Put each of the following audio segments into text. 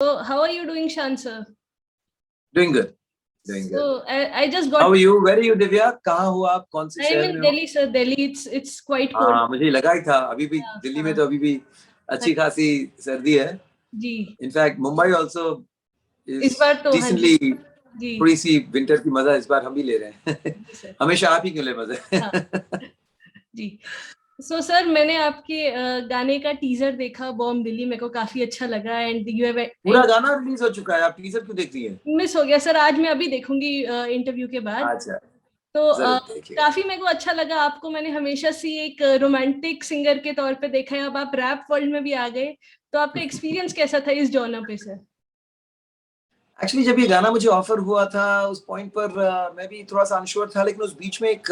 So, how are you doing, Shan sir? Doing good. Doing good. So, I just got. How are you? Where are you, Divya? कहाँ हो आप? कौन से I'm शहर in में हो? Delhi, sir. Delhi, it's quite cold. हाँ, मुझे लगा ही था. अभी भी दिल्ली में तो अभी भी अच्छी खासी सर्दी है. जी. In fact, Mumbai also इस is बार तो decently जी. थोड़ी सी विंटर की मजा इस बार हम भी ले रहे हैं. जी सर. हमेशा आप ही क्यों ले मजे? जी. सो सर, मैंने आपके गाने का टीजर देखा, बॉम्ब दिल्ली. मेरे को काफी अच्छा लगा. एंड यू हैव पूरा गाना रिलीज हो चुका है. आप टीजर क्यों देख रही हैं? मिस हो गया सर. आज मैं अभी देखूंगी इंटरव्यू के बाद. अच्छा. तो काफी मेरे को अच्छा लगा. आपको मैंने हमेशा से एक रोमांटिक सिंगर के तौर पे देखा है. अब आप रैप वर्ल्ड में भी आ गए. तो आपका एक्सपीरियंस कैसा था इस जॉनर पे सर? एक्चुअली जब ये गाना मुझे ऑफर हुआ था उस पॉइंट पर मैं भी थोड़ा सा अनश्योर था, लेकिन उस बीच में एक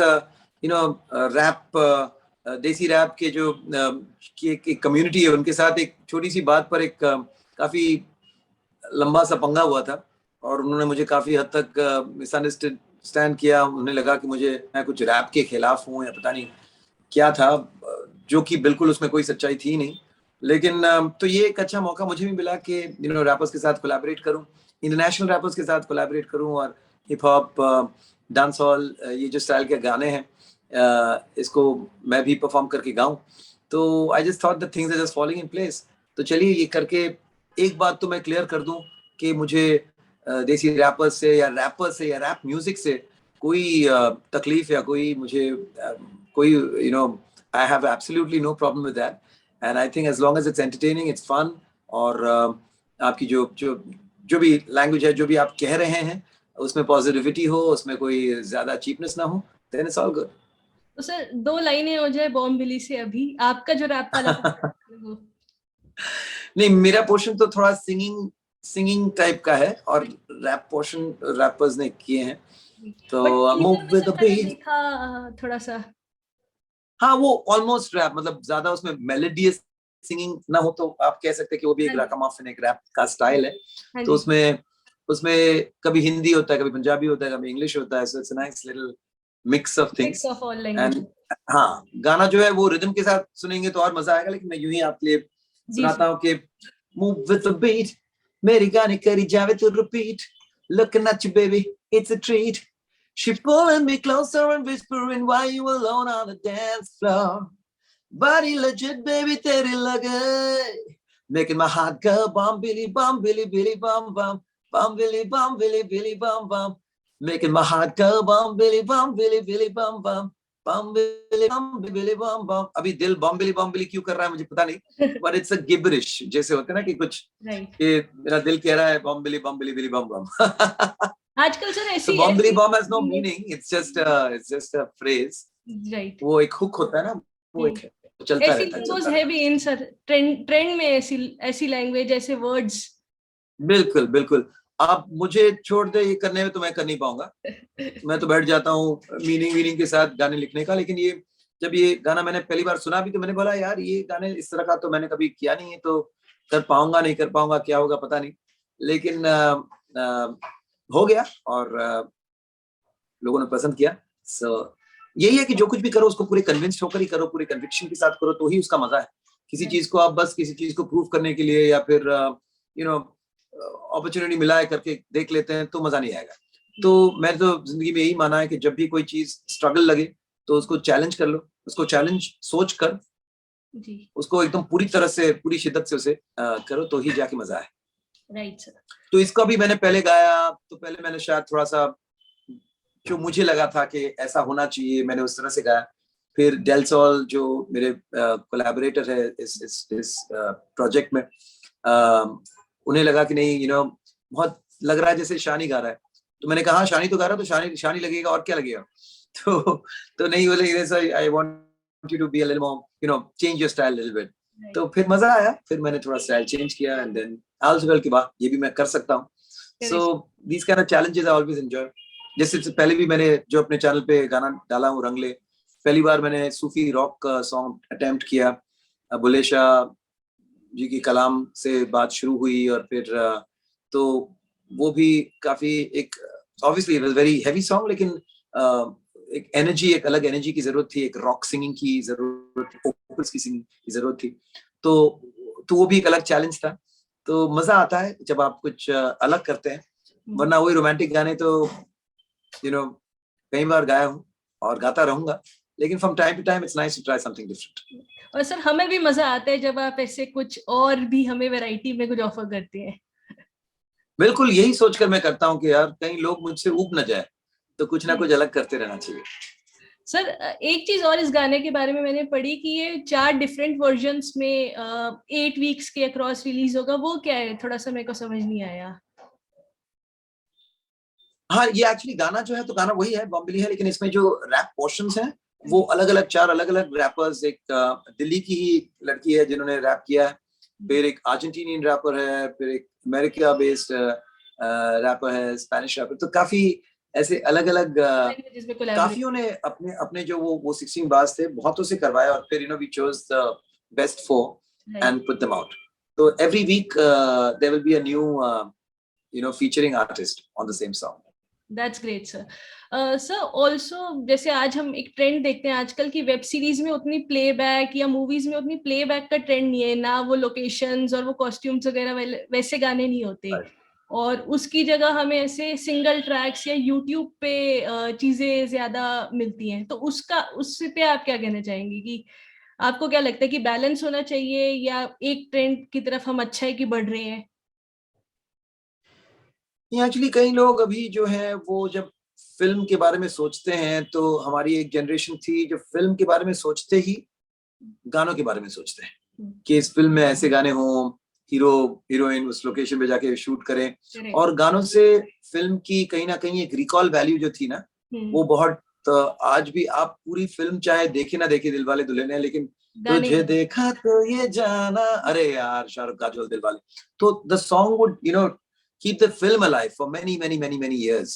रैप देसी रैप के जो की एक कम्युनिटी है उनके साथ एक छोटी सी बात पर एक काफी लंबा सा पंगा हुआ था और उन्होंने मुझे काफी हद तक मिसअंडरस्टैंड किया. उन्हें लगा कि मैं कुछ रैप के खिलाफ हूँ या पता नहीं क्या था, जो कि बिल्कुल उसमें कोई सच्चाई थी नहीं. लेकिन तो ये एक अच्छा मौका मुझे भी मिला कि रैपर्स के साथ कोलैबोरेट करूं, इंटरनेशनल रैपर्स के साथ कोलैबोरेट करूं और हिप हॉप, डांस हॉल, ये जो स्टाइल के गाने हैं इसको मैं भी परफॉर्म करके गाऊं. तो I just thought the things are just falling in place. तो चलिए ये करके एक बात तो मैं क्लियर कर दूं कि मुझे देसी रैपर्स से या रैप म्यूजिक से कोई तकलीफ या कोई मुझे कोई I have absolutely no problem with that. And I think as long as it's entertaining, it's fun, और आपकी जो भी लैंग्वेज है, जो भी आप कह रहे हैं उसमें पॉजिटिविटी हो, उसमें कोई ज्यादा चीपनेस ना हो, then it's all good. तो सर 2 लाइनें हो जाए बॉम्ब बिली से अभी आपका जो रैप वाला नहीं, मेरा पोर्शन तो थोड़ा सिंगिंग टाइप का है और रैप पोर्शन रैपर्स ने किए हैं. तो मूव विद द बीट थोड़ा सा. हाँ, वो ऑलमोस्ट रैप, मतलब ज्यादा उसमें मेलोडियस सिंगिंग ना हो तो आप कह सकते हैं कि वो भी एक रकमाफिन एक रैप का स्टाइल है. तो उसमें कभी हिंदी होता है, कभी पंजाबी होता है, कभी इंग्लिश होता है. So it's a nice little mix of things. And हाँ, गाना जो है वो रिदम के साथ सुनेंगे तो और मजा आएगा. लेकिन मैं यूं ही आपके लिए सुनाता हूँ कि मूव विद द बीट, मेरी गाने करी जावे तो repeat, looking at you baby it's a treat. She pulling me closer and whispering why you alone on the dance floor. Body legit, baby, teri lage. Making my heart go bum billy bum billy billy bum bum. Bum billy bum billy billy bum bum. Making my heart go bum billy bum billy billy bum bum. Bum billy bum bum. अभी दिल बम बिली क्यों कर रहा है मुझे पता नहीं, but it's a gibberish जैसे होते हैं ना कि कुछ कि मेरा दिल कह रहा है बम बिली बिली बम बम. आजकल सर ऐसी so bomb bomb has no meaning, it's just a phrase. Right. वो एक हुक होता है ना, वो एक चलता रहता है भी इन सर ट्रेंड में ऐसी लैंग्वेज, ऐसे वर्ड्स. बिल्कुल बिल्कुल. आप मुझे छोड़ दे ये करने में तो मैं कर नहीं पाऊंगा. मैं तो बैठ जाता हूँ मीनिंग के साथ गाने लिखने का. लेकिन ये जब ये गाना मैंने पहली बार सुना भी तो मैंने बोला यार ये गाने इस तरह का तो मैंने कभी किया नहीं है, तो कर पाऊंगा नहीं कर पाऊंगा, क्या होगा पता नहीं. लेकिन हो गया और लोगों ने पसंद किया. सो यही है कि जो कुछ भी करो उसको पूरे कन्विंस्ड होकर ही करो, पूरे कन्विक्शन के साथ करो, तो ही उसका मजा है. किसी चीज को आप बस किसी चीज को प्रूव करने के लिए या फिर अपॉर्चुनिटी मिला है करके देख लेते हैं तो मजा नहीं आएगा. तो मैं तो जिंदगी में यही माना है कि जब भी कोई चीज स्ट्रगल लगे तो उसको चैलेंज कर लो, उसको चैलेंज सोच कर उसको एकदम पूरी तरह से पूरी शिद्दत से उसे करो तो ही जाके मजा है. Right sir. तो इसका भी मैंने पहले गाया तो पहले मैंने शायद थोड़ा सा जो मुझे लगा था कि ऐसा होना चाहिए मैंने उस तरह से गाया. फिर डेलसॉल जो मेरे कोलैबोरेटर है इस प्रोजेक्ट में, उन्हें लगा कि नहीं बहुत लग रहा है जैसे शानी गा रहा है. तो मैंने कहा शानी तो गा रहा है तो शानी लगेगा और क्या लगेगा. तो नहीं बोले I want you to be a little more change your style little bit. तो फिर मजा आया, फिर मैंने थोड़ा स्टाइल चेंज किया एंड देन आल्सो कि वाह ये भी मैं कर सकता हूँ. So these kind of challenges I always enjoy. जैसे पहले भी मैंने जो अपने चैनल पे गाना डाला हूँ रंगले, पहली बार मैंने सूफी रॉक सॉन्ग अटेम्प्ट किया. बुल्ले शाह जी की कलाम से बात शुरू हुई और फिर तो वो भी काफी एक obviously it was very heavy song, लेकिन एक एनर्जी, एक अलग एनर्जी की जरूरत थी, एक रॉक सिंगिंग की जरूरत थी, वोकल्स की सिंगिंग की जरूरत थी. तो वो भी एक अलग चैलेंज था. तो मजा आता है जब आप कुछ अलग करते हैं, वरना वही रोमांटिक गाने तो कई बार गाया हूँ और गाता रहूंगा, लेकिन from time to time it's nice to try something different. और सर हमें भी मजा आता है जब आप ऐसे कुछ और भी हमें वैरायटी में कुछ ऑफर करते हैं। बिल्कुल, यही सोचकर मैं करता हूँ कि यार कहीं लोग मुझसे ऊब न जाए, तो कुछ ना कुछ अलग करते रहना चाहिए। सर एक चीज और इस गाने के बारे में मैंने पढ़ी कि ये 4 डिफरेंट वर्जन्स में 8 वीक्स के अक्रॉस रिलीज होगा, वो क्या है? थोड़ा सा मेरे को समझ नहीं आया। हाँ, ये एक्चुअली गाना जो है तो गाना वही है, बॉम्बिली है, लेकिन इसमें जो रैप पोर्शंस हैं वो अलग अलग, 4 अलग अलग रैपर्स, एक दिल्ली की ही लड़की है जिन्होंने रैप किया है, फिर एक अर्जेंटीनियन रैपर है, फिर एक अमेरिका बेस्ड रैपर है, स्पेनिश रैपर, तो काफी ऐसे अलग अलग काफियों ने अपने अपने जो वो 16 बार्स थे बहुतों से करवाया, और फिर we chose the best 4 and put them out. तो every week there will be a new featuring artist on the same song. That's great sir. Sir also जैसे आज हम एक ट्रेंड देखते हैं आजकल की वेब सीरीज में उतनी प्लेबैक या मूवीज में उतनी प्लेबैक का ट्रेंड नहीं है ना, वो लोकेशंस और वो कॉस्ट्यूम्स वगैरह वैसे गाने नहीं होते, और उसकी जगह हमें ऐसे सिंगल ट्रैक्स या यूट्यूब पे चीजें ज्यादा मिलती हैं। तो उसका उस पे आप क्या कहना चाहेंगे कि आपको क्या लगता है कि बैलेंस होना चाहिए या एक ट्रेंड की तरफ हम अच्छा है कि बढ़ रहे हैं? एक्चुअली कई लोग अभी जो है वो जब फिल्म के बारे में सोचते हैं, तो हमारी एक जनरेशन थी जो फिल्म के बारे में सोचते ही गानों के बारे में सोचते हैं कि इस फिल्म में ऐसे गाने हों, हीरो हीरोइन उस लोकेशन पे जाके शूट करें, और गानों से फिल्म की कहीं ना कहीं एक रिकॉल वैल्यू जो थी ना, वो बहुत आज भी आप पूरी फिल्म चाहे देखे ना देखे दिलवाले दुल्हनिया, लेकिन तुझे देखा तो ये जाना, अरे यार शाहरुख काजोल दिलवाले, तो the song would keep the film alive for many years.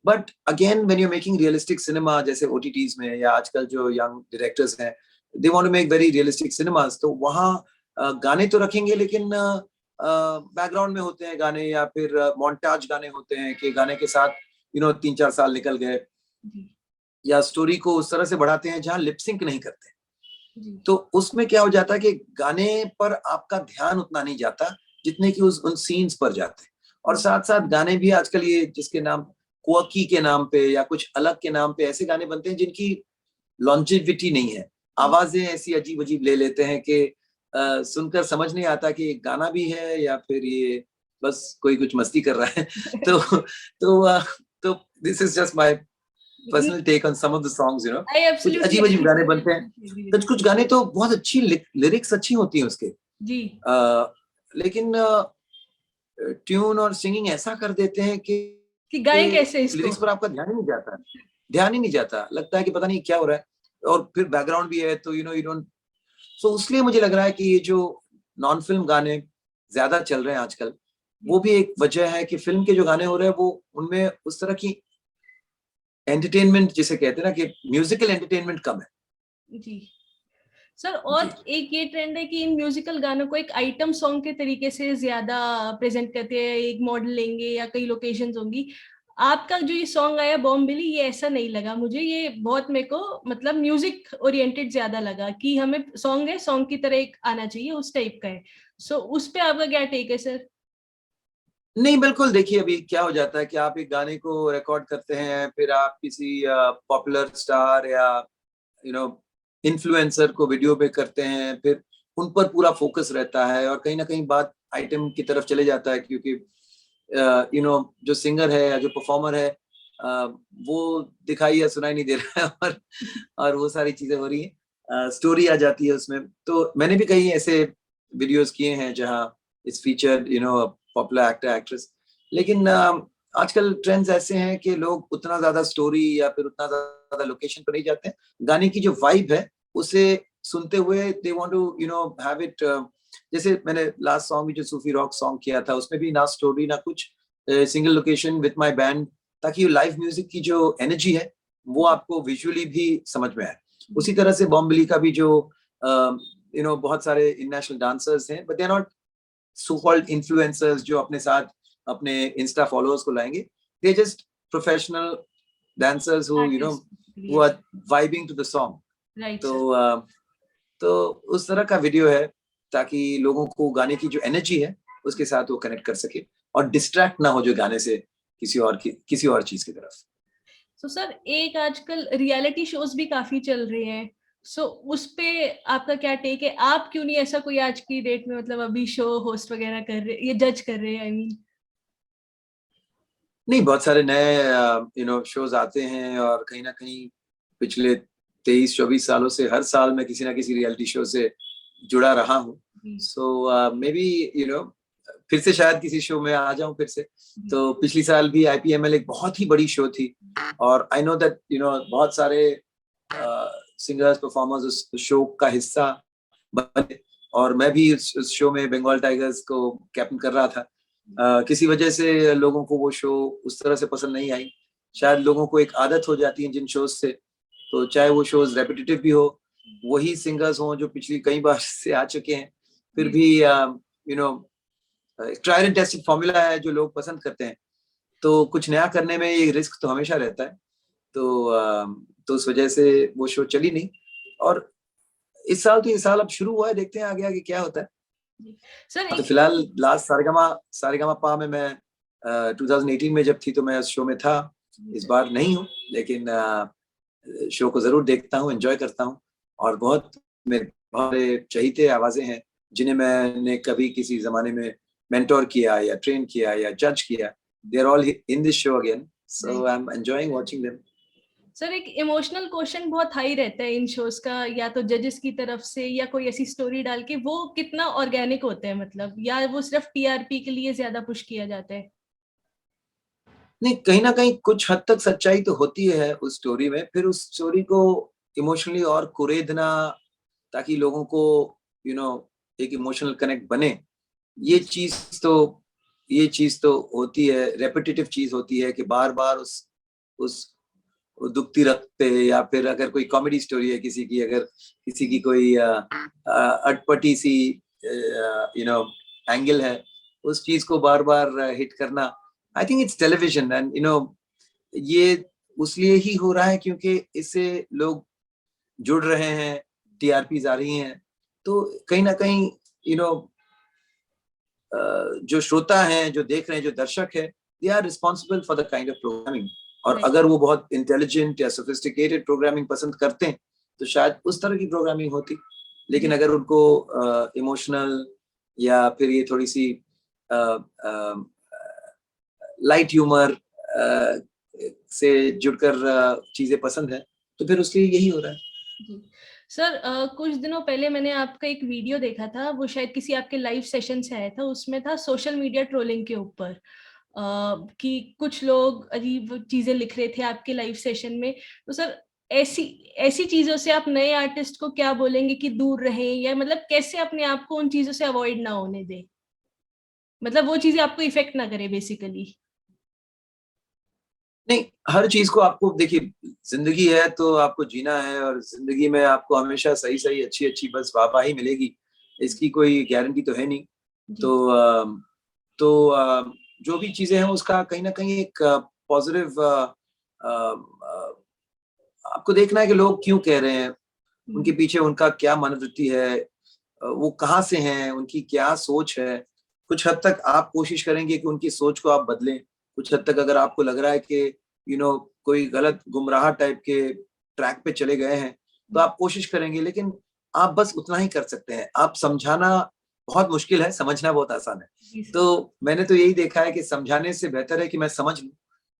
But again, when you're making realistic cinema, जैसे OTTs में या आजकल जो young directors हैं, they want to make very realistic cinemas, तो वहाँ गाने तो रखेंगे, लेकिन बैकग्राउंड में होते हैं गाने, या फिर मोन्टाज गाने होते हैं कि गाने के साथ 3-4 साल निकल गए, या स्टोरी को उस तरह से बढ़ाते हैं जहाँ लिपसिंक नहीं करते। तो उसमें क्या हो जाता है कि गाने पर आपका ध्यान उतना नहीं जाता जितने कि उन सीन्स पर जाते हैं। और साथ साथ गाने भी आजकल ये जिसके नाम क्वर्की के नाम पे या कुछ अलग के नाम पे ऐसे गाने बनते हैं जिनकी लॉन्जेविटी नहीं है, आवाजें ऐसी अजीब अजीब ले लेते हैं कि सुनकर समझ नहीं आता कि गाना भी है या फिर ये बस कोई कुछ मस्ती कर रहा है। तो this is just my personal take on some of the songs, कुछ अजीब अजीब गाने बनते हैं, कुछ गाने तो बहुत अच्छी लिरिक्स अच्छी होती हैं उसके जी, लेकिन ट्यून और सिंगिंग ऐसा कर देते हैं कि गाएं कैसे इसको, लिरिक्स पर आपका ध्यान ही नहीं जाता, लगता है कि पता नहीं क्या हो रहा है, और फिर बैकग्राउंड भी है तो यू डोंट, सो इसलिए मुझे लग रहा है कि ये जो नॉन फिल्म गाने ज्यादा चल रहे हैं आजकल, वो भी एक वजह है कि फिल्म के जो गाने हो रहे हैं वो उनमें उस तरह की एंटरटेनमेंट जिसे कहते हैं ना कि म्यूजिकल एंटरटेनमेंट कम है जी। सर और एक ये ट्रेंड है कि इन म्यूजिकल गानों को एक आइटम सॉन्ग के तरीके से ज्यादा प्रेजेंट करते हैं, एक मॉडल लेंगे या कई लोकेशंस होंगी। आपका जो ये सॉन्ग आया बॉम्बिली, ये ऐसा नहीं लगा मुझे, ये बहुत मेरे को मतलब म्यूजिक ओरिएंटेड ज्यादा लगा कि हमें सॉन्ग है सॉन्ग की तरह एक आना चाहिए, उस टाइप का है। सो उस पे आपका क्या टेक है सर? नहीं, बिल्कुल, देखिए अभी क्या हो जाता है कि आप एक गाने को रिकॉर्ड करते हैं, फिर आप किसी पॉपुलर स्टार या इन्फ्लुएंसर को वीडियो पे करते हैं, फिर उन पर पूरा फोकस रहता है और कहीं ना कहीं बात आइटम की तरफ चले जाता है, क्योंकि जो सिंगर है या जो परफॉर्मर है वो दिखाई या सुनाई नहीं दे रहा है, और वो सारी चीजें हो रही हैं, स्टोरी आ जाती है उसमें। तो मैंने भी कई ऐसे वीडियोस किए हैं जहाँ it's featured popular actor actress, लेकिन आजकल ट्रेंड्स ऐसे हैं कि लोग उतना ज्यादा स्टोरी या फिर उतना ज्यादा लोकेशन पर नहीं जाते हैं, गाने की जो वाइब है उसे सुनते हुए they want to have it, जैसे मैंने लास्ट सॉन्ग भी जो सूफी रॉक सॉन्ग किया था उसमें भी ना स्टोरी ना कुछ, single location with my band, ताकि लाइव म्यूजिक की जो एनर्जी है वो आपको विजुअली भी समझ में आए। उसी तरह से बॉम्बिली का भी जो बहुत सारे इंटरनेशनल डांसर्स हैं, but they are not so called influencers जो अपने साथ अपने इंस्टा फॉलोअर्स को लाएंगे, they just professional dancers who are vibing to the song, तो उस तरह का वीडियो है ताकि लोगों को गाने की जो एनर्जी है उसके साथ वो कनेक्ट कर सके और डिस्ट्रैक्ट ना हो जो गाने से किसी और चीज की तरफ। तो सर एक आजकल रियलिटी शोज भी काफी चल रहे हैं, सो उस पे आपका क्या टेक है? आप क्यों नहीं ऐसा कोई आज की डेट में मतलब अभी शो होस्ट वगैरह कर रहे, ये जज कर रहे हैं, आई मीन? नहीं, बहुत सारे नए शोज आते हैं और कहीं ना कहीं पिछले 23-24 सालों से हर साल मैं किसी ना किसी रियलिटी शो से जुड़ा रहा हूँ। सो मे बी फिर से शायद किसी शो में आ जाऊं फिर से। तो पिछली साल भी IPML एक बहुत ही बड़ी शो थी और आई नो दैट बहुत सारे सिंगर्स परफॉर्मर्स उस शो का हिस्सा बने और मैं भी उस शो में बंगाल टाइगर्स को कैप्टन कर रहा था। किसी वजह से लोगों को वो शो उस तरह से पसंद नहीं आई। शायद लोगों को एक आदत हो जाती है जिन शोज से, तो चाहे वो शोज रेपिटेटिव भी हो, वही सिंगर्स हों जो पिछली कई बार से आ चुके हैं, फिर भी ट्रायल एंड टेस्टेड फॉर्मूला है जो लोग पसंद करते हैं। तो कुछ नया करने में ये रिस्क तो हमेशा रहता है। तो उस वजह से वो शो चली नहीं और इस साल अब शुरू हुआ है, देखते हैं आगे आगे क्या होता है। सर तो फिलहाल लास्ट सारेगामा पा में मैं 2018 में जब थी तो मैं उस शो में था। इस बार नहीं हूँ, लेकिन शो को जरूर देखता हूँ, एंजॉय करता हूँ और बहुत मेरे चहीते आवाजें हैं जिन्हें मैंने कभी किसी जमाने में मेंटोर किया या ट्रेन किया या जज किया। They are all in this show again, so I am enjoying watching them. Sir एक इमोशनल क्वेश्चन बहुत हाई रहता है इन शोज का, या तो जजेस की तरफ से या कोई ऐसी स्टोरी डाल के, वो कितना ऑर्गेनिक होते हैं मतलब, या वो सिर्फ TRP के लिए ज्यादा पुश किया जाता है? नहीं, कहीं ना कहीं कुछ हद तक सच्चाई तो होती है उस स्टोरी में, फिर उस स्टोरी को इमोशनली और कुरेदना ताकि लोगों को यू नो एक इमोशनल कनेक्ट बने, ये चीज तो ये चीज तो होती है, रेपिटेटिव चीज होती है कि बार बार उस दुखती रख पे, या फिर अगर कोई कॉमेडी स्टोरी है किसी की, अगर किसी की कोई अटपटी सी एंगल है, उस चीज को बार बार हिट करना, I think it's television and ये उसलिए ही हो रहा है क्योंकि इससे लोग जुड़ रहे हैं, TRPs आ रही हैं, तो कहीं ना कहीं यू नो जो श्रोता हैं, जो देख रहे हैं, जो दर्शक है, they are responsible for the kind of programming. और अगर वो बहुत इंटेलिजेंट या सोफिस्टिकेटेड प्रोग्रामिंग पसंद करते हैं तो शायद उस तरह की प्रोग्रामिंग होती। लेकिन अगर उनको इमोशनल या फिर ये थोड़ी सी लाइट ह्यूमर से जुड़कर चीजें पसंद है, तो फिर उसके लिए यही हो रहा है। सर कुछ दिनों पहले मैंने आपका एक वीडियो देखा था, वो शायद किसी आपके लाइव सेशन से आया था, उसमें था सोशल मीडिया ट्रोलिंग के ऊपर, कि कुछ लोग अजीब चीजें लिख रहे थे आपके लाइव सेशन में। तो सर ऐसी ऐसी चीजों से आप नए आर्टिस्ट को क्या बोलेंगे कि दूर रहें, या मतलब कैसे अपने आप को उन चीजों से अवॉइड ना होने दें, मतलब वो चीजें आपको इफेक्ट ना करे बेसिकली? नहीं, हर चीज को आपको देखिए, जिंदगी है तो आपको जीना है और जिंदगी में आपको हमेशा सही सही अच्छी अच्छी बस वाहवाही मिलेगी, इसकी कोई गारंटी तो है नहीं। तो जो भी चीजें हैं उसका कहीं ना कहीं एक पॉजिटिव आपको देखना है कि लोग क्यों कह रहे हैं, उनके पीछे उनका क्या मनोवृत्ति है, वो कहाँ से हैं, उनकी क्या सोच है। कुछ हद तक आप कोशिश करेंगे कि उनकी सोच को आप बदलें। कुछ हद तक अगर आपको लग रहा है कि कोई गलत गुमराह टाइप के ट्रैक पे चले गए हैं तो आप कोशिश करेंगे, लेकिन आप बस उतना ही कर सकते हैं। आप समझाना बहुत मुश्किल है, समझना बहुत आसान है। तो मैंने तो यही देखा है कि समझाने से बेहतर है कि मैं समझ लूं।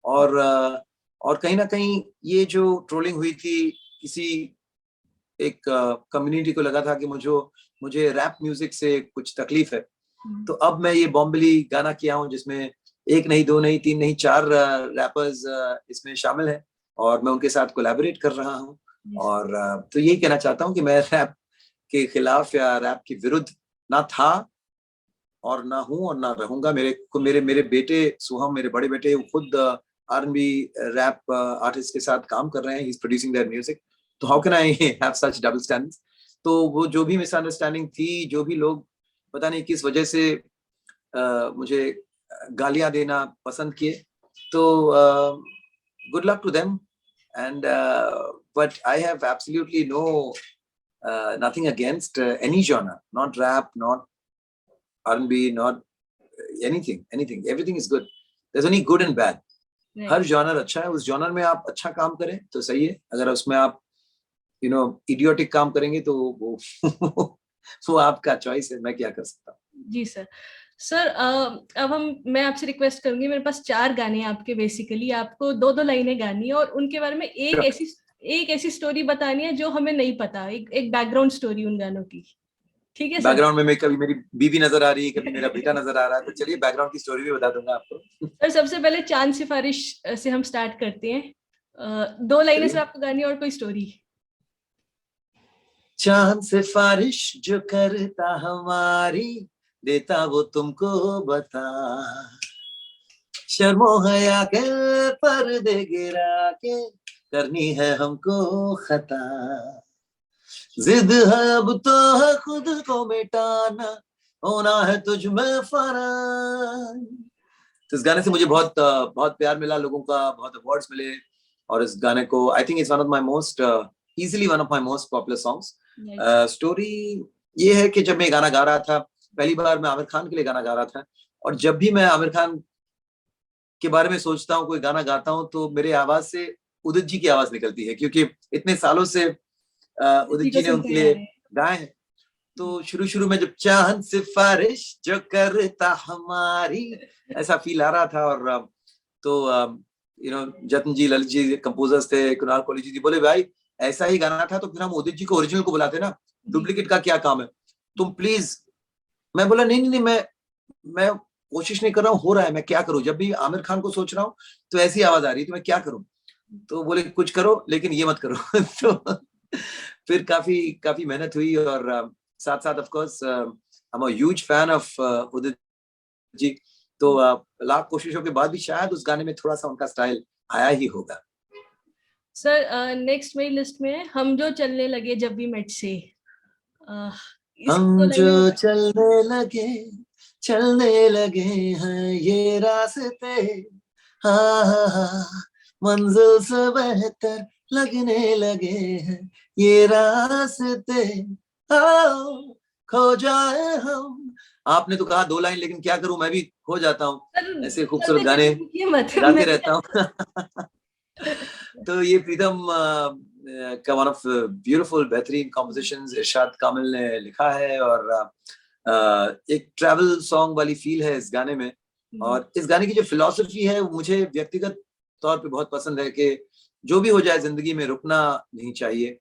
और कहीं ना कहीं ये जो ट्रोलिंग हुई थी, किसी एक कम्युनिटी को लगा था कि मुझे रैप म्यूजिक से कुछ तकलीफ है, तो अब मैं ये बॉम्बेली गाना किया हूँ जिसमें एक नहीं, दो नहीं, तीन नहीं, 4 रैपर्स इसमें शामिल हैं और मैं उनके साथ कोलैबोरेट कर रहा हूँ। और तो यही कहना चाहता हूँ कि मैं रैप के खिलाफ या रैप के विरुद्ध ना था और ना हूँ और ना रहूंगा। मेरे मेरे बेटे सुहम, मेरे बड़े बेटे, वो खुद R&B रैप आर्टिस्ट के साथ काम कर रहे हैं, he is producing their music. तो how can I have such double standards? तो वो जो भी मिसअंडरस्टैंडिंग थी, जो भी लोग पता नहीं किस वजह से मुझे गालियां देना पसंद किए, तो good luck to them and but I have absolutely no nothing against any genre, not rap, not R&B, not anything, everything is good. There's only good and bad. Her genre अच्छा है, उस जॉनर में आप अच्छा काम करें तो सही है, अगर उसमें आप इडियोटिक काम करेंगे तो वो वो आपका चॉइस है, मैं क्या कर सकता हूँ। जी सर। सर अब मैं आपसे रिक्वेस्ट करूंगी, मेरे पास 4 गाने आपके, बेसिकली आपको 2-2 लाइनें गानी है और उनके बारे में एक ऐसी स्टोरी बतानी है जो हमें नहीं पता, एक बैकग्राउंड स्टोरी उन गानों की, ठीक है सर? बैकग्राउंड में कभी मेरी बीवी नजर आ रही है, कभी मेरा बेटा नजर आ रहा है, तो चलिए बैकग्राउंड की स्टोरी भी बता दूंगा आपको। सर सबसे पहले चांद सिफारिश से हम स्टार्ट करते हैं। 2 लाइनें सर आपको गानी और कोई स्टोरी। चांद सिफारिश जो करता हमारी, देता वो तुमको बता, शर्मो हया के पर्दे गिरा के करनी है हमको खता, जिद है अब तो है खुद को मिटाना, होना है तुझ में फना। तो इस गाने से मुझे बहुत बहुत प्यार मिला, लोगों का बहुत अवार्ड्स मिले, और इस गाने को I think it's one of my most easily one of my most popular songs. Story ये है कि जब मैं गाना गा रहा था, पहली बार मैं आमिर खान के लिए गाना गा रहा था, और जब भी मैं आमिर खान के बारे में सोचता हूँ, कोई गाना गाता हूँ, तो मेरे आवाज से उदित जी की आवाज निकलती है, क्योंकि इतने सालों से उदित जी ने उनके लिए गाए हैं। तो शुरू में जब चांद सिफारिश जो करता हमारी, ऐसा फील आ रहा था। और तो जतन जी, ललित जी कंपोजर्स थे, कुणाल कोहली जी बोले भाई ऐसा ही गाना था तो फिर हम उदित जी को ओरिजिनल को बुलाते ना, डुप्लीकेट का क्या काम है, तुम प्लीज। मैं बोला नहीं, मैं कोशिश नहीं कर रहा हूँ, हो रहा है, मैं क्या करूं, जब भी आमिर खान को सोच रहा हूँ तो ऐसी आवाज आ रही है, तो मैं क्या करूं। तो बोले कुछ करो लेकिन ये मत करो। तो फिर काफी मेहनत हुई, और साथ of course I am a huge fan of Udit ji, तो लाख कोशिशों के बाद भी शायद उस गाने में थोड़ा सा उनका स्टाइल आया ही होगा। सर नेक्स्ट मेरी लिस्ट में है हम जो चलने लगे जब भी मेट से। हम जो चलने लगे हैं ये रास्ते, हाँ, मंजिल से बेहतर लगने लगे हैं ये रास्ते, खो जाए हम। आपने तो कहा 2 लाइन, लेकिन क्या करूं, मैं भी खो जाता हूँ, ऐसे खूबसूरत गाने गाते रहता हूँ। तो ये प्रीतम का वन ऑफ ब्यूटीफुल बेहतरीन कॉम्पोजिशंस इरशाद कामिल ने लिखा है, और एक ट्रैवल सॉन्ग वाली फील है इस गाने में। और इस गाने की जो फिलॉसफी है मुझे व्यक्तिगत तौर पे बहुत पसंद है कि जो भी हो जाए जिंदगी में रुकना नहीं चाहिए,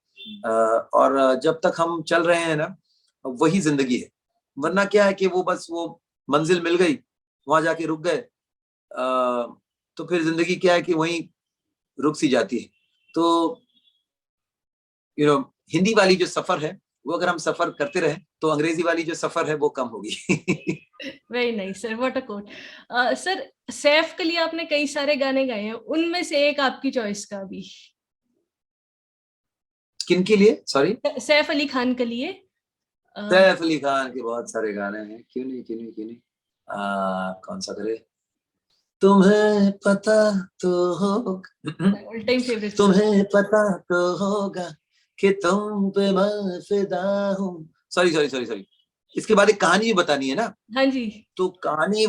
और जब तक हम चल रहे हैं ना वही जिंदगी है, वरना क्या है कि वो बस वो मंजिल मिल गई, वहां जाके रुक गए, तो फिर जिंदगी क्या है कि वहीं रुक सी जाती है। तो हिंदी वाली जो सफर है वो अगर हम सफर करते रहे तो अंग्रेजी वाली जो सफर है वो कम होगी। Very nice sir, what a quote. Sir Saif के लिए आपने कई सारे गाने गाए हैं, उनमें से एक आपकी चॉइस का भी। किन के लिए? सॉरी, सैफ अली खान के लिए। सैफ अली खान के बहुत सारे गाने हैं, क्यों नहीं कौन सा करे? तुम्हें पता तो होगा, ऑल टाइम फेवरेट, तुम्हें पता तो होगा कि तुम पे मैं फिदा हूँ। सॉरी, इसके बाद एक कहानी भी बतानी है ना। हाँ जी। तो कहानी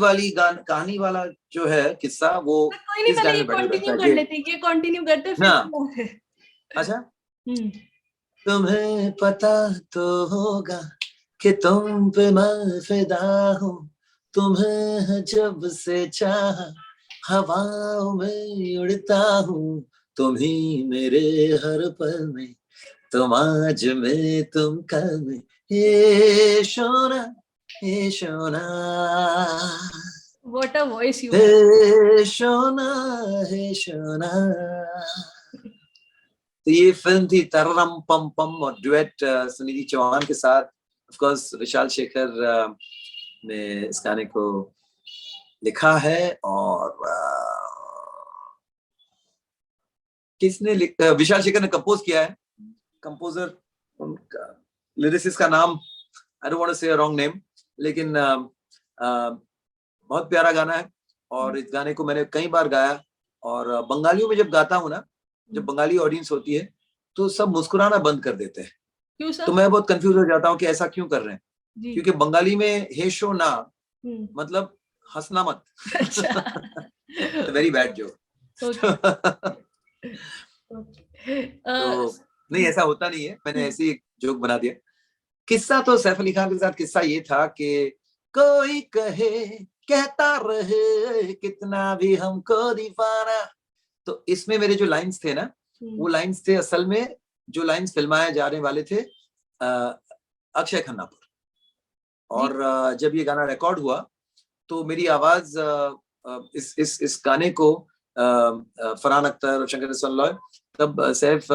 वाला जो है किस्सा, वो कोई नहीं, पहले ये कंटिन्यू कर लेते हैं, ये कंटिन्यू करते फिर ना। अच्छा, तुम्हें पता तो होगा कि तुम पे मैं फिदा हूँ, तुम्हें जब से चाहा हवाओं में उड़ता हूँ, तुम ही मेरे हर पल में, तुम आज में तुम कल में, हे सोना हे सोना, व्हाट अ वॉइस यू हे सोना हे सोना। तो ये फिल्म थी तररम पम पम, और डुएट सुनिधि चौहान के साथ। ऑफ कोर्स विशाल शेखर ने इस गाने को लिखा है, और किसने विशाल शेखर ने कंपोज किया है। कंपोजर, उनका लिरिसिस्ट का नाम आई डोंट वांट टू से अ रॉन्ग नेम, लेकिन बहुत प्यारा गाना है, और इस गाने को मैंने कई बार गाया। और बंगालियों में जब गाता हूँ ना, जब बंगाली ऑडियंस होती है तो सब मुस्कुराना बंद कर देते हैं। क्यों सर? तो मैं बहुत कंफ्यूज हो जाता हूँ कि ऐसा क्यों कर रहे हैं, क्योंकि बंगाली में हे शो ना मतलब हंसना मत। अच्छा। Very bad joke. तो नहीं, ऐसा होता नहीं है, मैंने ऐसे ही जोक बना दिया। किस्सा तो सैफ अली खान के साथ किस्सा ये था कि कोई कहे कहता रहे कितना भी हमको दीवाना, तो इसमें मेरे जो लाइंस थे ना, वो लाइंस थे असल में जो लाइंस फिल्माए जाने वाले थे अक्षय खन्ना पर। और जब ये गाना रिकॉर्ड हुआ तो मेरी आवाज इस गाने को फरहान अख्तर और शंकर सुन, तब सैफ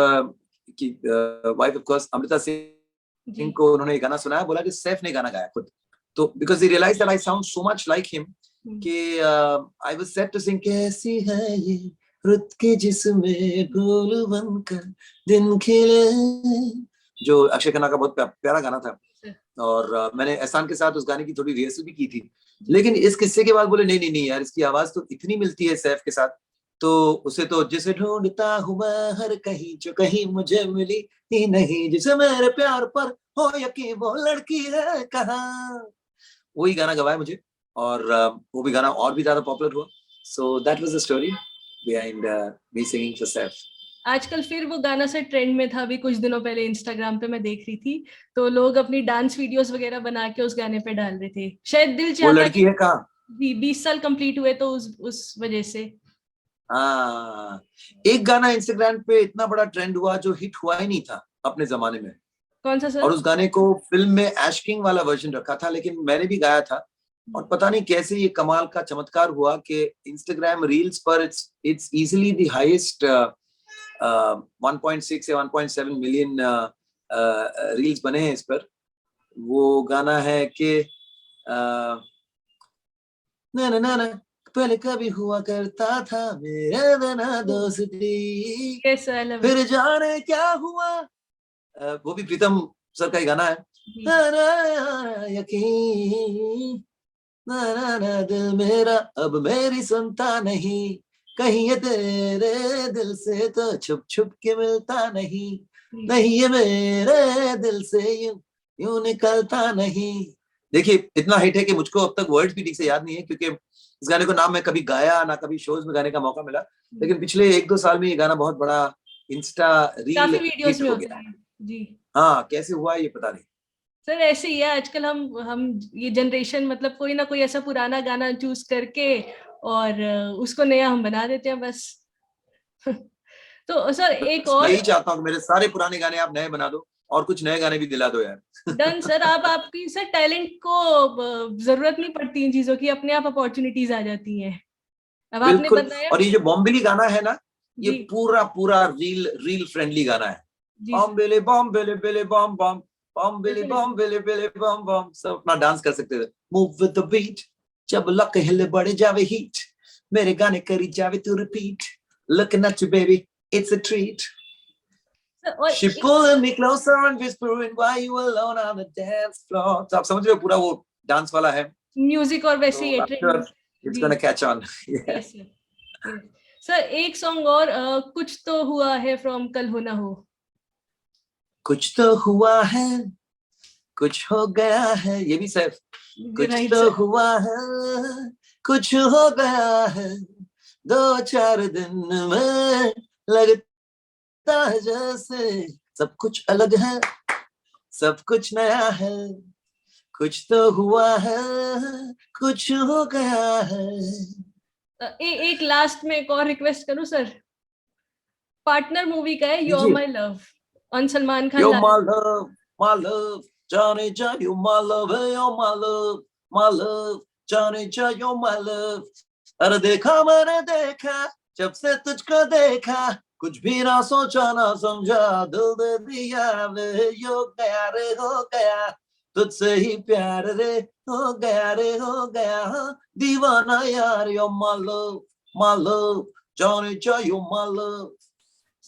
की wife of course Amrita Singh को उन्होंने ये गाना सुनाया, बोला कि सैफ ने गाना गाया खुद। तो because they realise that I sound so much like him कि I was set to sing कैसी है ये रुत के जिसमें फूल बनकर दिन खिले, जो अक्षय खन्ना का बहुत प्यारा गाना था। और मैंने एहसान के साथ उस गाने की थोड़ी रिहर्सल भी की थी। लेकिन इस किस्से के बाद बोले नहीं नहीं नहीं यार, इसकी आवाज तो इतनी मिलती है सैफ के साथ, तो उसे तो जिसे ढूंढता हूं मैं हर कहीं जो कहीं मुझे मिली ही नहीं, जिसे मेरे प्यार पर हो यकीन वो लड़की है कहाँ, वही गाना गवाया मुझे। और वो भी गाना और भी ज्यादा पॉपुलर हुआ। So that was the story behind me singing for Saif. आजकल फिर वो गाना से ट्रेंड में था, अभी कुछ दिनों पहले इंस्टाग्राम पे मैं देख रही थी, तो लोग अपनी डांस वीडियोस वगैरह बना के उस गाने पे डाल रहे थे। शायद दिल वो चाहता लड़की है कहाँ, 20 साल कंप्लीट हुए तो उस वजह से। हाँ, एक गाना इंस्टाग्राम पे इतना बड़ा ट्रेंड हुआ जो हिट हुआ ही नहीं था अपने जमाने में। कौन सा सर? और उस गाने को फिल्म में ऐश किंग वाला वर्जन रखा था, लेकिन मैंने भी गाया था। और पता नहीं कैसे ये कमाल का चमत्कार हुआ कि इंस्टाग्राम रील्स पर इट्स इजीली द हाईएस्ट 1.6 या 1.7 मिलियन रील्स बने हैं इस पर। वो गाना है कि ना ना ना ना पहले कभी हुआ करता था मेरे बिना दोस्ती, फिर जाने क्या हुआ, वो भी प्रीतम सर का ही गाना है। यकीन ना ना ना दिल मेरा अब मेरी सुनता नहीं, कहीं ये तेरे दिल से तो छुप छुप के मिलता नहीं, नहीं ये मेरे दिल से यूं यूं निकलता नहीं। देखिए इतना हिट है कि मुझको अब तक वर्ड्स भी ठीक से याद नहीं है, क्योंकि इस गाने को ना मैं कभी गाया ना कभी शोज में गाने का मौका मिला, लेकिन पिछले 1-2 साल में ये गाना बहुत बड़ा इंस्टा रील काफी वीडियोस हिट में हो होता गया। है जी। हाँ, कैसे हुआ ये पता नहीं सर ऐसे ही है आजकल, हम ये जनरेशन मतलब कोई ना कोई ऐसा पुराना गाना चूज करके और उसको नया हम बना देते हैं बस। तो सर एक बस और यही चाहता हूँ कि मेरे सारे पुराने गाने आप नए बना दो और कुछ नए गाने भी दिला दो यार। Done sir. आप आपकी सर टैलेंट को जरूरत नहीं पड़ती इन चीजों की, अपने आप अपॉर्चुनिटीज आ जाती हैं। अब आपने बिल्कुल। बताया और ये जो बॉम्बेली गाना है ना, ये जी पूरा पूरा रील फ्रेंडली गाना है। जी बॉम्बेले बॉम्बेले बेले बॉम बॉम, बॉम्बेले बॉम्बेले बेले बॉम बॉम, सब अपना डांस कर सकते थे। मूव विद द बीट, जब लक हिले बढ़े जावे हीट, मेरे गाने करी जावे तू repeat, looking at you baby it's a treat, sir. और she pulling me closer and whispering why you alone on the dance floor। तो आप समझ रहे हो पूरा वो डांस वाला है, म्यूजिक और वैसे तो ही I'm sure ट्रेंड it's जी। gonna catch on। Yeah। Yes sir. Sir एक सॉन्ग और कुछ तो हुआ है फ्रॉम कल हो ना हो। कुछ तो हुआ है कुछ हो गया है, ये भी सैफ। कुछ राइट तो सर। हुआ है कुछ हो गया है, 2-4 दिन में लगता है जैसे सब कुछ अलग है, सब कुछ नया है, कुछ तो हुआ है कुछ हो गया है। एक लास्ट में एक और रिक्वेस्ट करूं सर। पार्टनर मूवी का है यू आर दीजिए। My love, on Salman Khan You're Lal. my love, Johnny John, you're my love, hey, my love, Johnny John, you're my love। अरे देखा मैंने देखा जब से तुझको देखा, कुछ भी ना सोचा ना समझा, दिल दे दिया वे, यो गया रे हो गया, तुझसे ही प्यार रे हो गया रे हो गया, दीवाना यार, you're my love, Johnny John, you're my love।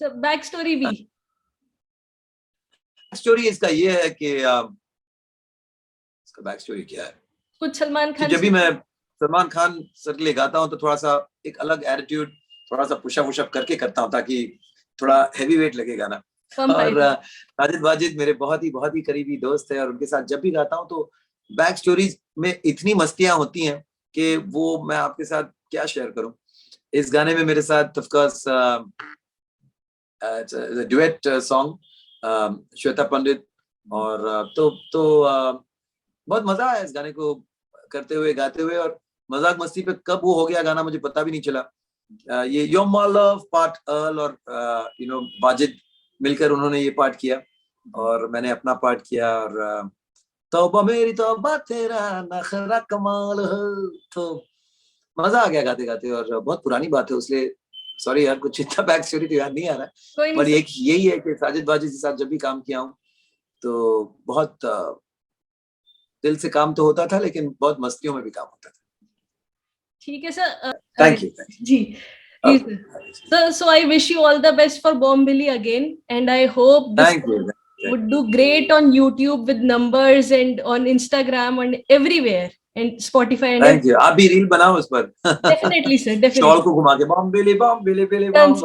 Sir back story भी स्टोरी इसका ये है कि इसका बैक स्टोरी क्या है कुछ सलमान कि खान जब भी मैं सलमान खान सर के लिए गाता हूँ तो थोड़ा सा एक अलग एटीट्यूड, थोड़ा सा पुशअप वुशअप करके करता हूँ ताकि थोड़ा हैवी वेट लगे गाना। कम और पाए। साजिद वाजिद मेरे बहुत ही करीबी दोस्त है और उनके साथ जब भी गाता हूँ तो बैक स्टोरीज में इतनी मस्तियां होती हैं कि वो मैं आपके साथ क्या शेयर करूं। इस गाने में मेरे साथ of course duet song Shweta Pandit, और बहुत मजा आया इस गाने को करते हुए, गाते हुए, और मजाक मस्ती पे कब वो हो गया गाना मुझे पता भी नहीं चला। ये You're My Love part earl और वाजिद मिलकर उन्होंने ये पार्ट किया और मैंने अपना पार्ट किया, और तौबा मेरी तौबा तेरा नखरा कमाल है। तो मजा आ गया गाते गाते, और बहुत पुरानी बात है इसलिए सॉरी यार, कुछ इतना बैक स्टोरी तो याद नहीं आ रहा है, पर एक यही है कि साजिद वाजिद के साथ जब भी काम किया हूँ तो बहुत दिल से काम तो होता था, लेकिन बहुत मस्तियों में भी काम होता था। ठीक है सर, थैंक यू जी। So I wish you all the best for Bomb Billy again, and I hope this would do great on YouTube with numbers and on Instagram and everywhere and Spotify and Thank you. आप भी reel बनाओ उस पर। Definitely sir, definitely. Shawl को घुमा के bomb बिली bomb बिली बिली bomb.